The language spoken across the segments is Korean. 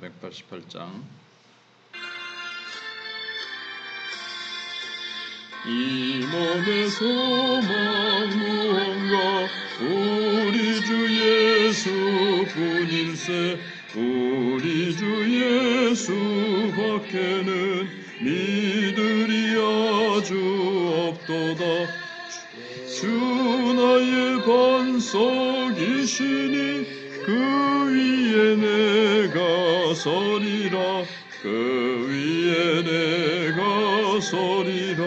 488장. 이 몸의 소망 무언가 우리 주 예수뿐일세. 우리 주 예수밖에는 믿으리 아주 없도다. 주 나의 반석이시니 그 위에 내가 서리라. 그 위에 내가 서리라.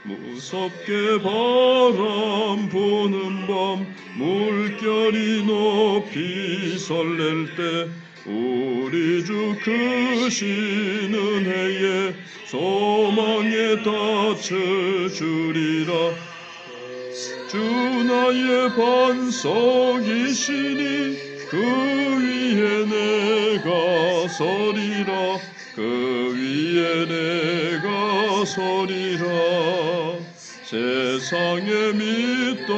무섭게 바람 부는 밤 물결이 높이 설렐 때 우리 주 크신 은혜에 소망에 닻을 주리라. 주 나의 반석이시니 그 위에 내가 서리라. 그 위에 내가 서리라. 세상에 믿던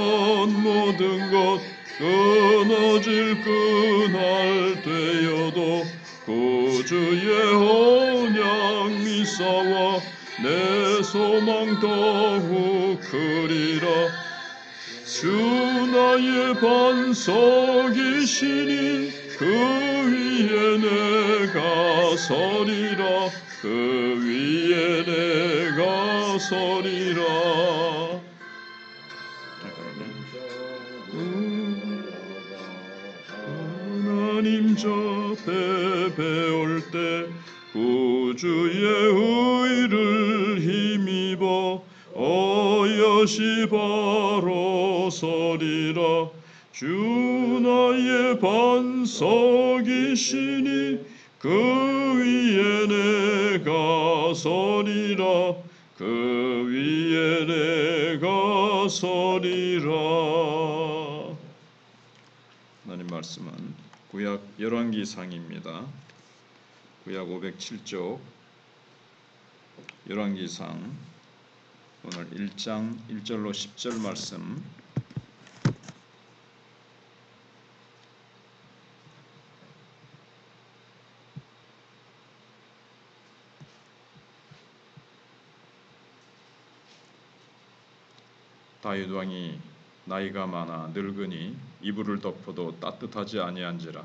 모든 것 끊어질 그날 되어도 구주의 언약 미사와 내 소망 더욱 크리라. 주 나의 반석이시니 그 위에 내가 서리라. 그 위에 내가 서리라. 하나님 저 배울 때 구주의 의를 힘입어 어여시 바로 서리라. 주 나의 반석이시니 그 위에 내가 서리라. 그 위에 내가 서리라. 하나님 말씀은 구약 열왕기상입니다. 구약 507쪽 열왕기상 오늘 1장 1절로 10절 말씀. 다윗 왕이 나이가 많아 늙으니 이불을 덮어도 따뜻하지 아니한지라.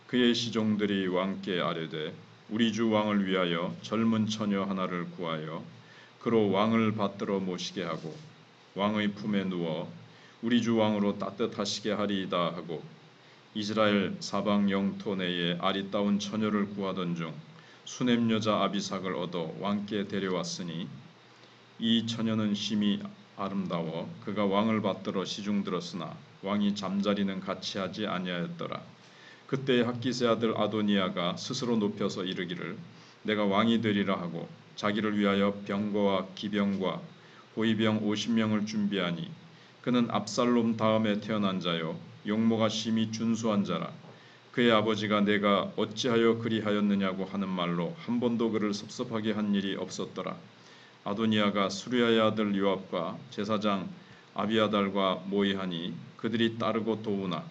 그의 시종들이 왕께 아뢰되 우리 주 왕을 위하여 젊은 처녀 하나를 구하여 그로 왕을 받들어 모시게 하고 왕의 품에 누워 우리 주 왕으로 따뜻하시게 하리이다 하고 이스라엘 사방 영토 내에 아리따운 처녀를 구하던 중 수넴 여자 아비삭을 얻어 왕께 데려왔으니 이 처녀는 심히 아름다워 그가 왕을 받들어 시중들었으나 왕이 잠자리는 같이 하지 아니하였더라. 그때 학기세 아들 아도니아가 스스로 높여서 이르기를 내가 왕이 되리라 하고 자기를 위하여 병거와 기병과 호위병 50명을 준비하니 그는 압살롬 다음에 태어난 자요 용모가 심히 준수한 자라. 그의 아버지가 내가 어찌하여 그리하였느냐고 하는 말로 한 번도 그를 섭섭하게 한 일이 없었더라. 아도니아가 수르야의 아들 요압과 제사장 아비아달과 모의하니 그들이 따르고 도우나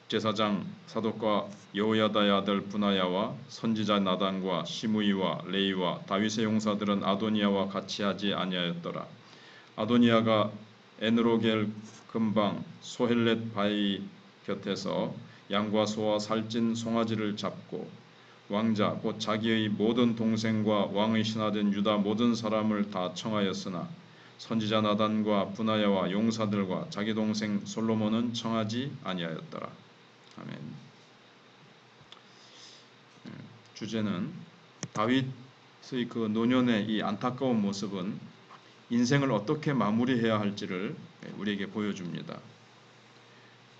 제사장 사독과 여호야다의 아들 브나야와 선지자 나단과 시므이와 레이와 다윗의 용사들은 아도니아와 같이 하지 아니하였더라. 아도니아가 에느로겔 근방 소헬렛 바위 곁에서 양과 소와 살찐 송아지를 잡고 왕자 곧 자기의 모든 동생과 왕의 신하된 유다 모든 사람을 다 청하였으나 선지자 나단과 브나야와 용사들과 자기 동생 솔로몬은 청하지 아니하였더라. 아멘. 주제는 다윗의 그 노년의 이 안타까운 모습은 인생을 어떻게 마무리해야 할지를 우리에게 보여줍니다.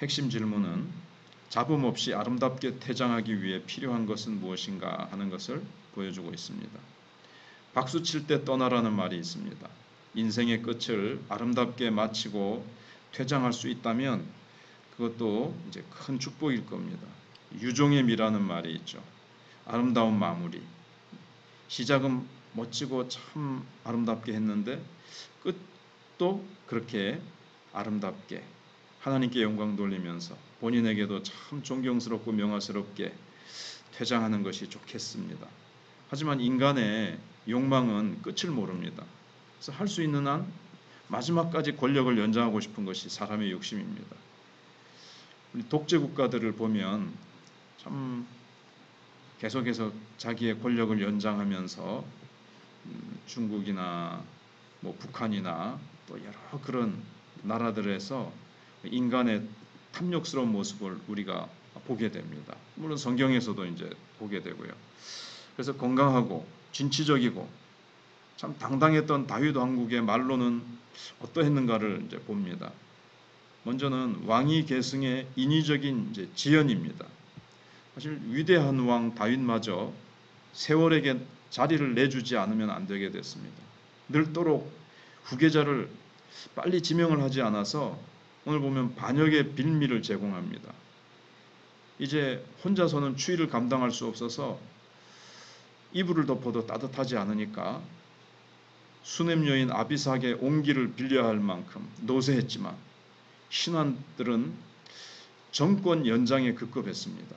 핵심 질문은 잡음 없이 아름답게 퇴장하기 위해 필요한 것은 무엇인가 하는 것을 보여주고 있습니다. 박수 칠 때 떠나라는 말이 있습니다. 인생의 끝을 아름답게 마치고 퇴장할 수 있다면 그것도 이제 큰 축복일 겁니다. 유종의 미라는 말이 있죠. 아름다운 마무리. 시작은 멋지고 참 아름답게 했는데 끝도 그렇게 아름답게 하나님께 영광 돌리면서 본인에게도 참 존경스럽고 명화스럽게 퇴장하는 것이 좋겠습니다. 하지만 인간의 욕망은 끝을 모릅니다. 그래서 할 수 있는 한 마지막까지 권력을 연장하고 싶은 것이 사람의 욕심입니다. 우리 독재 국가들을 보면 참 계속해서 자기의 권력을 연장하면서 중국이나 뭐 북한이나 또 여러 그런 나라들에서 인간의 탐욕스러운 모습을 우리가 보게 됩니다. 물론 성경에서도 이제 보게 되고요. 그래서 건강하고 진취적이고 참 당당했던 다윗 왕국의 말로는 어떠했는가를 이제 봅니다. 먼저는 왕위 계승의 인위적인 이제 지연입니다. 사실 위대한 왕 다윗마저 세월에게 자리를 내주지 않으면 안 되게 됐습니다. 늘도록 후계자를 빨리 지명을 하지 않아서 오늘 보면 반역의 빌미를 제공합니다. 이제 혼자서는 추위를 감당할 수 없어서 이불을 덮어도 따뜻하지 않으니까 수냄 여인 아비삭의 옹기를 빌려야 할 만큼 노쇠했지만 신하들은 정권 연장에 급급했습니다.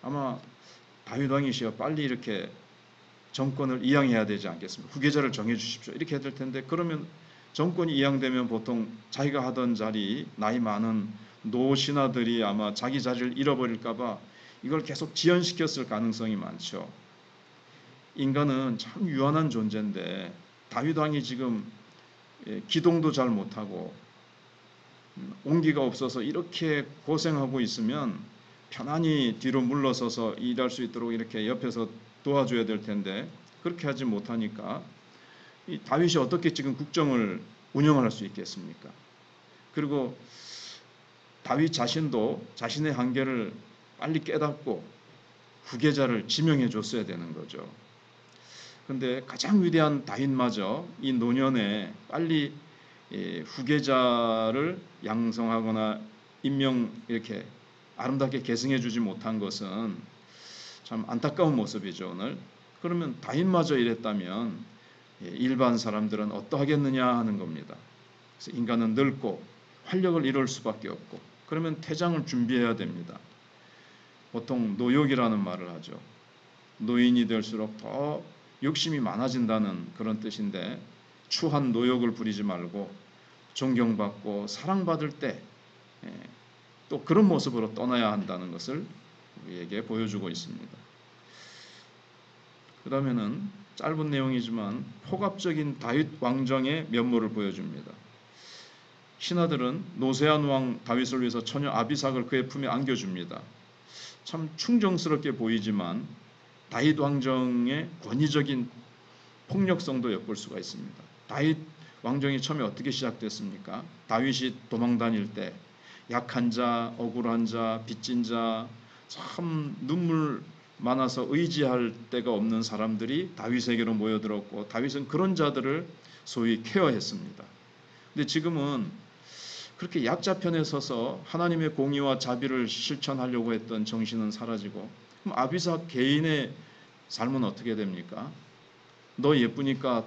아마 다윗 왕이시여 빨리 이렇게 정권을 이양해야 되지 않겠습니까? 후계자를 정해 주십시오. 이렇게 해야 될 텐데 그러면 정권이 이양되면 보통 자기가 하던 자리 나이 많은 노 신하들이 아마 자기 자리를 잃어버릴까 봐 이걸 계속 지연시켰을 가능성이 많죠. 인간은 참 유한한 존재인데 다윗 왕이 지금 기동도 잘 못하고 온기가 없어서 이렇게 고생하고 있으면 편안히 뒤로 물러서서 일할 수 있도록 이렇게 옆에서 도와줘야 될 텐데 그렇게 하지 못하니까 이 다윗이 어떻게 지금 국정을 운영할 수 있겠습니까? 그리고 다윗 자신도 자신의 한계를 빨리 깨닫고 후계자를 지명해 줬어야 되는 거죠. 그런데 가장 위대한 다윗마저 이 노년에 빨리 후계자를 양성하거나 임명 이렇게 아름답게 계승해 주지 못한 것은 참 안타까운 모습이죠. 오늘 그러면 다윗마저 이랬다면 일반 사람들은 어떠하겠느냐 하는 겁니다. 그래서 인간은 늙고 활력을 잃을 수밖에 없고 그러면 퇴장을 준비해야 됩니다. 보통 노욕이라는 말을 하죠. 노인이 될수록 더 욕심이 많아진다는 그런 뜻인데 추한 노욕을 부리지 말고 존경받고 사랑받을 때 또 그런 모습으로 떠나야 한다는 것을 우리에게 보여주고 있습니다. 그 다음에는 짧은 내용이지만 폭압적인 다윗 왕정의 면모를 보여줍니다. 신하들은 노쇠한 왕 다윗을 위해서 처녀 아비삭을 그의 품에 안겨줍니다. 참 충정스럽게 보이지만 다윗 왕정의 권위적인 폭력성도 엿볼 수가 있습니다. 다윗 왕정이 처음에 어떻게 시작됐습니까? 다윗이 도망 다닐 때 약한 자, 억울한 자, 빚진 자, 참 눈물 많아서 의지할 데가 없는 사람들이 다윗에게로 모여들었고 다윗은 그런 자들을 소위 케어했습니다. 근데 지금은 그렇게 약자 편에 서서 하나님의 공의와 자비를 실천하려고 했던 정신은 사라지고 그럼 아비삭 개인의 삶은 어떻게 됩니까? 너 예쁘니까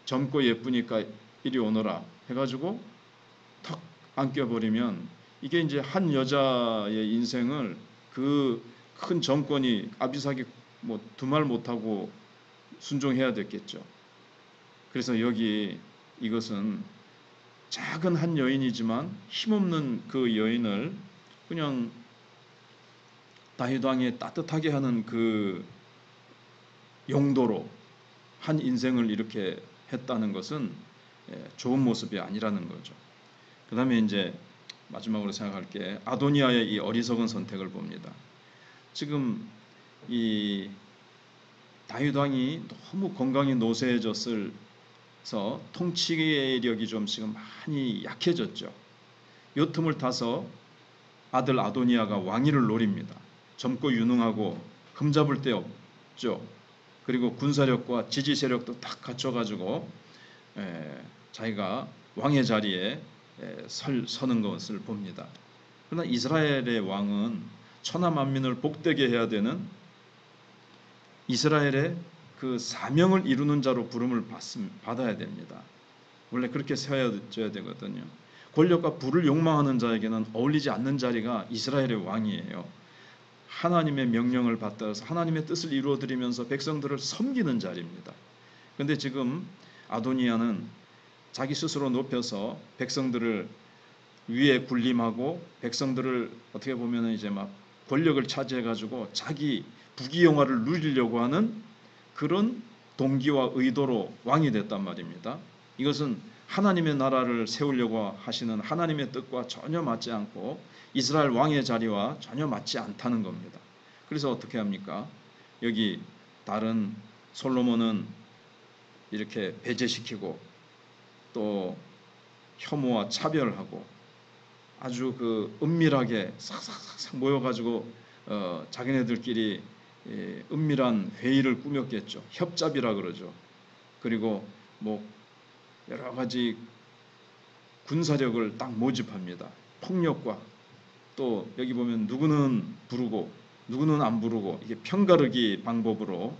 젊고 예쁘니까 이리 오너라 해가지고 탁 안겨버리면 이게 이제 한 여자의 인생을 그 큰 정권이 아비삭이 뭐 두말 못하고 순종해야 됐겠죠. 그래서 여기 이것은 작은 한 여인이지만 힘없는 그 여인을 그냥 다윗 왕이 따뜻하게 하는 그 용도로 한 인생을 이렇게 했다는 것은 좋은 모습이 아니라는 거죠. 그 다음에 이제 마지막으로 생각할 게 아도니아의 이 어리석은 선택을 봅니다. 지금 이 다윗 왕이 너무 건강이 노쇠해졌어서 통치력이 좀 지금 많이 약해졌죠. 요 틈을 타서 아들 아도니아가 왕위를 노립니다. 젊고 유능하고 흠잡을 데 없죠. 그리고 군사력과 지지 세력도 딱 갖춰가지고 자기가 왕의 자리에 서는 것을 봅니다. 그러나 이스라엘의 왕은 천하 만민을 복되게 해야 되는 이스라엘의 그 사명을 이루는 자로 부름을 받아야 됩니다. 원래 그렇게 세워져야 되거든요. 권력과 부를 욕망하는 자에게는 어울리지 않는 자리가 이스라엘의 왕이에요. 하나님의 명령을 받들어서 하나님의 뜻을 이루어드리면서 백성들을 섬기는 자리입니다. 그런데 지금 아도니아는 자기 스스로 높여서 백성들을 위에 군림하고 백성들을 어떻게 보면 이제 막 권력을 차지해가지고 자기 부귀영화를 누리려고 하는 그런 동기와 의도로 왕이 됐단 말입니다. 이것은 하나님의 나라를 세우려고 하시는 하나님의 뜻과 전혀 맞지 않고 이스라엘 왕의 자리와 전혀 맞지 않다는 겁니다. 그래서 어떻게 합니까? 여기 다른 솔로몬은 이렇게 배제시키고 또 혐오와 차별하고 아주 그 은밀하게 싹싹싹 모여가지고 자기네들끼리 은밀한 회의를 꾸몄겠죠. 협잡이라 그러죠. 그리고 뭐 여러 가지 군사력을 딱 모집합니다. 폭력과 또 여기 보면 누구는 부르고 누구는 안 부르고 이게 편가르기 방법으로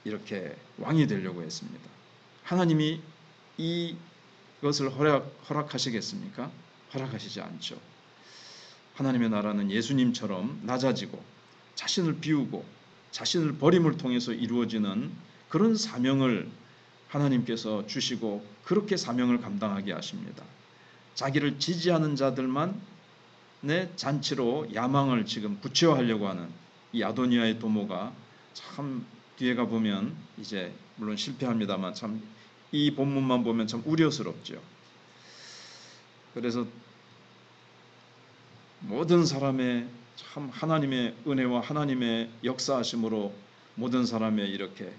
이렇게 왕이 되려고 했습니다. 하나님이 이것을 허락하시겠습니까? 허락하시지 않죠. 하나님의 나라는 예수님처럼 낮아지고 자신을 비우고 자신을 버림을 통해서 이루어지는 그런 사명을 하나님께서 주시고 그렇게 사명을 감당하게 하십니다. 자기를 지지하는 자들만의 잔치로 야망을 지금 구체화하려고 하는 이 아도니아의 도모가 참 뒤에 가보면 이제 물론 실패합니다만 참 이 본문만 보면 참 우려스럽죠. 그래서 모든 사람의 참 하나님의 은혜와 하나님의 역사하심으로 모든 사람의 이렇게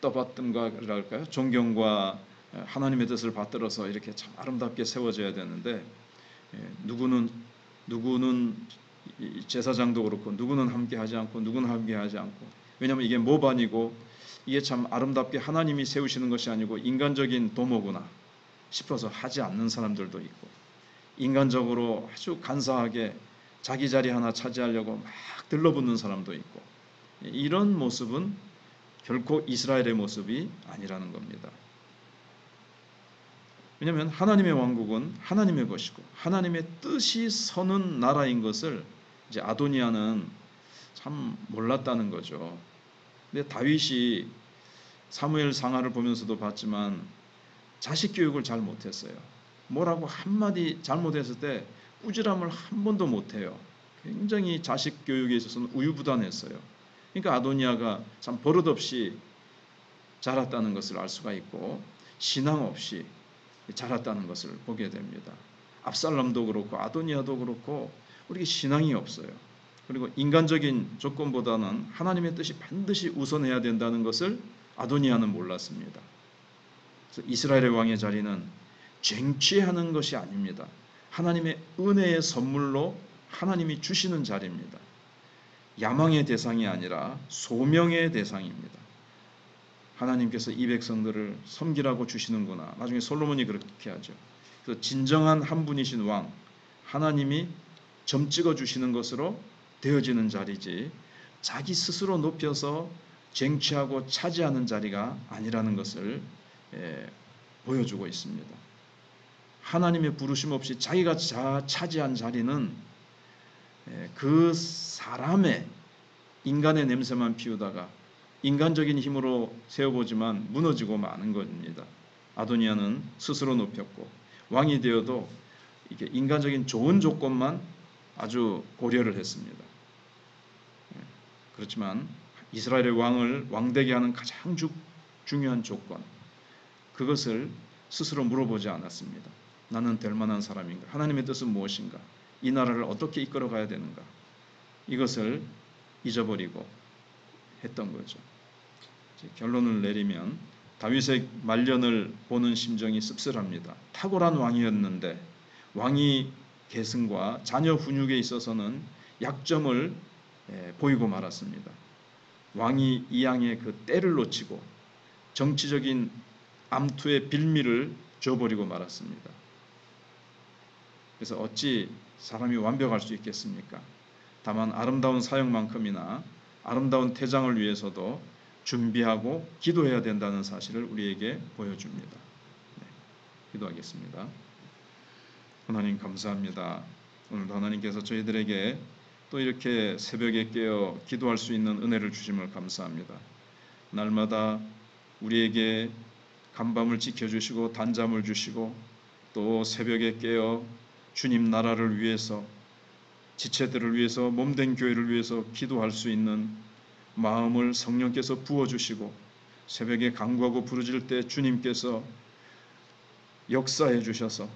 떠받든가 그럴까요? 존경과 하나님의 뜻을 받들어서 이렇게 참 아름답게 세워져야 되는데 누구는 제사장도 그렇고 누구는 함께하지 않고 누구는 함께하지 않고 왜냐하면 이게 모반이고 이게 참 아름답게 하나님이 세우시는 것이 아니고 인간적인 도모구나 싶어서 하지 않는 사람들도 있고 인간적으로 아주 간사하게 자기 자리 하나 차지하려고 막 들러붙는 사람도 있고 이런 모습은 결코 이스라엘의 모습이 아니라는 겁니다. 왜냐하면 하나님의 왕국은 하나님의 것이고 하나님의 뜻이 서는 나라인 것을 이제 아도니아는 참 몰랐다는 거죠. 근데 다윗이 사무엘 상하를 보면서도 봤지만 자식 교육을 잘 못했어요. 뭐라고 한마디 잘못했을 때 꾸지람을 한 번도 못해요. 굉장히 자식 교육에 있어서는 우유부단했어요. 그러니까 아도니아가 참 버릇없이 자랐다는 것을 알 수가 있고 신앙 없이 자랐다는 것을 보게 됩니다. 압살롬도 그렇고 아도니아도 그렇고 우리에게 신앙이 없어요. 그리고 인간적인 조건보다는 하나님의 뜻이 반드시 우선해야 된다는 것을 아도니아는 몰랐습니다. 그래서 이스라엘의 왕의 자리는 쟁취하는 것이 아닙니다. 하나님의 은혜의 선물로 하나님이 주시는 자리입니다. 야망의 대상이 아니라 소명의 대상입니다. 하나님께서 이 백성들을 섬기라고 주시는구나. 나중에 솔로몬이 그렇게 하죠. 그래서 진정한 한 분이신 왕, 하나님이 점 찍어 주시는 것으로 되어지는 자리지 자기 스스로 높여서 쟁취하고 차지하는 자리가 아니라는 것을 보여주고 있습니다. 하나님의 부르심 없이 자기가 차지한 자리는 그 사람의 인간의 냄새만 피우다가 인간적인 힘으로 세워보지만 무너지고 마는 겁니다. 아도니아는 스스로 높였고 왕이 되어도 이게 인간적인 좋은 조건만 아주 고려를 했습니다. 그렇지만 이스라엘의 왕을 왕되게 하는 가장 중요한 조건 그것을 스스로 물어보지 않았습니다. 나는 될 만한 사람인가? 하나님의 뜻은 무엇인가? 이 나라를 어떻게 이끌어가야 되는가? 이것을 잊어버리고 했던 거죠. 결론을 내리면 다윗의 말년을 보는 심정이 씁쓸합니다. 탁월한 왕이었는데 왕위 계승과 자녀 훈육에 있어서는 약점을 보이고 말았습니다. 왕이 이 양의 그 때를 놓치고 정치적인 암투의 빌미를 줘버리고 말았습니다. 그래서 어찌 사람이 완벽할 수 있겠습니까? 다만 아름다운 사역만큼이나 아름다운 퇴장을 위해서도 준비하고 기도해야 된다는 사실을 우리에게 보여줍니다. 네, 기도하겠습니다. 하나님 감사합니다. 오늘도 하나님께서 저희들에게 또 이렇게 새벽에 깨어 기도할 수 있는 은혜를 주심을 감사합니다. 날마다 우리에게 간밤을 지켜주시고 단잠을 주시고 또 새벽에 깨어 주님 나라를 위해서 지체들을 위해서 몸된 교회를 위해서 기도할 수 있는 마음을 성령께서 부어주시고 새벽에 간구하고 부르짖을 때 주님께서 역사해 주셔서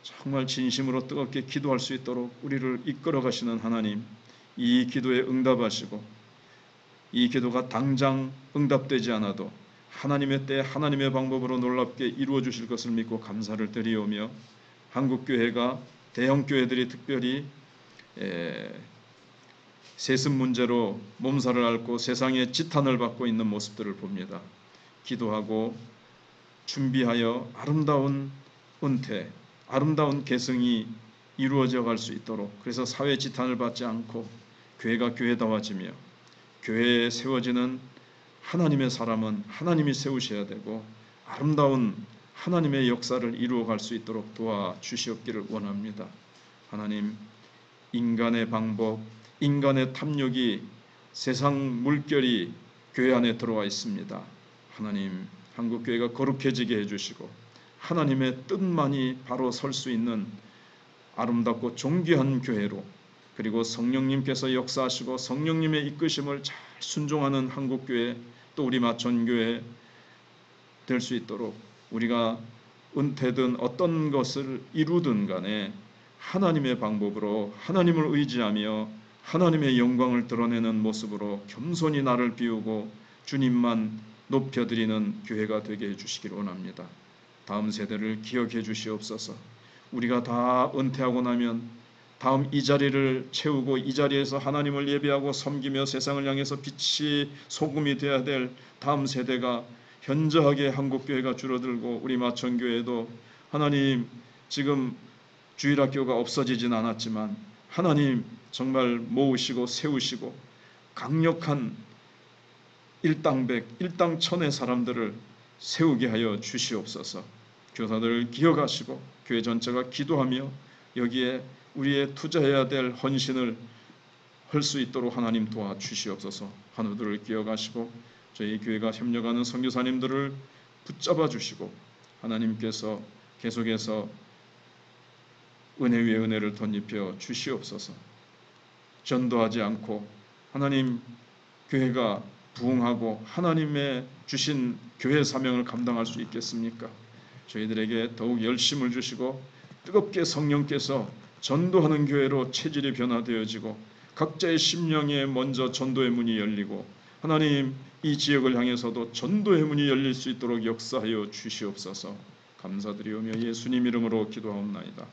정말 진심으로 뜨겁게 기도할 수 있도록 우리를 이끌어 가시는 하나님, 이 기도에 응답하시고 이 기도가 당장 응답되지 않아도 하나님의 때 하나님의 방법으로 놀랍게 이루어 주실 것을 믿고 감사를 드리오며, 한국교회가 대형교회들이 특별히 세습 문제로 몸살을 앓고 세상에 지탄을 받고 있는 모습들을 봅니다. 기도하고 준비하여 아름다운 은퇴, 아름다운 계승이 이루어져 갈 수 있도록, 그래서 사회 지탄을 받지 않고 교회가 교회다워지며 교회에 세워지는 하나님의 사람은 하나님이 세우셔야 되고 아름다운 하나님의 역사를 이루어 갈 수 있도록 도와주시옵기를 원합니다. 하나님, 인간의 방법, 인간의 탐욕이 세상 물결이 교회 안에 들어와 있습니다. 하나님, 한국교회가 거룩해지게 해주시고 하나님의 뜻만이 바로 설 수 있는 아름답고 존귀한 교회로, 그리고 성령님께서 역사하시고 성령님의 이끄심을 잘 순종하는 한국교회, 또 우리 마천교회 될 수 있도록 우리가 은퇴든 어떤 것을 이루든 간에 하나님의 방법으로 하나님을 의지하며 하나님의 영광을 드러내는 모습으로 겸손히 나를 비우고 주님만 높여드리는 교회가 되게 해주시기를 원합니다. 다음 세대를 기억해 주시옵소서. 우리가 다 은퇴하고 나면 다음 이 자리를 채우고 이 자리에서 하나님을 예배하고 섬기며 세상을 향해서 빛이 소금이 되어야 될 다음 세대가 현저하게 한국교회가 줄어들고 우리 마천교회도 하나님 지금 주일학교가 없어지진 않았지만 하나님 정말 모으시고 세우시고 강력한 일당백, 일당천의 사람들을 세우게 하여 주시옵소서. 교사들을 기억하시고 교회 전체가 기도하며 여기에 우리의 투자해야 될 헌신을 할 수 있도록 하나님 도와주시옵소서. 환우들을 기억하시고 저희 교회가 협력하는 선교사님들을 붙잡아 주시고 하나님께서 계속해서 은혜 위에 은혜를 덧입혀 주시옵소서. 전도하지 않고 하나님 교회가 부흥하고 하나님의 주신 교회 사명을 감당할 수 있겠습니까? 저희들에게 더욱 열심을 주시고 뜨겁게 성령께서 전도하는 교회로 체질이 변화되어지고 각자의 심령에 먼저 전도의 문이 열리고 하나님 이 지역을 향해서도 전도의 문이 열릴 수 있도록 역사하여 주시옵소서. 감사드리오며 예수님 이름으로 기도하옵나이다.